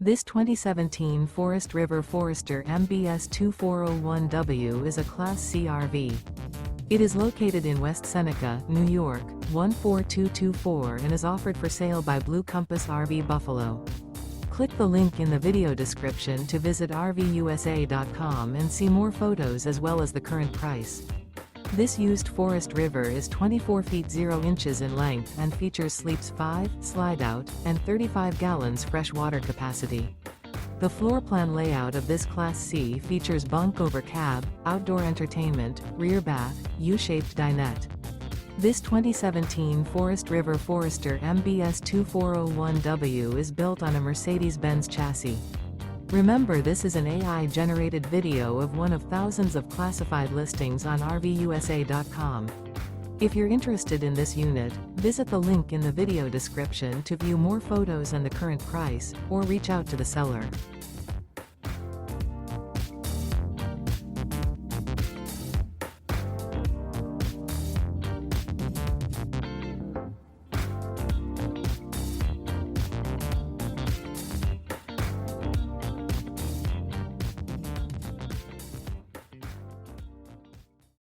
This 2017 Forest River Forester MBS 2401W is a Class C RV. It is located in West Seneca, New York, 14224 and is offered for sale by Blue Compass RV Buffalo. Click the link in the video description to visit RVUSA.com and see more photos as well as the current price. This used Forest River is 24 feet 0 inches in length and features sleeps 5, Slideout, and 35 gallons fresh water capacity. The floor plan layout of this Class C features bunk over cab, outdoor entertainment, rear bath, U-shaped dinette. This 2017 Forest River Forester MBS 2401W is built on a Mercedes Benz chassis. Remember, this is an AI-generated video of one of thousands of classified listings on RVUSA.com. If you're interested in this unit, visit the link in the video description to view more photos and the current price, or reach out to the seller.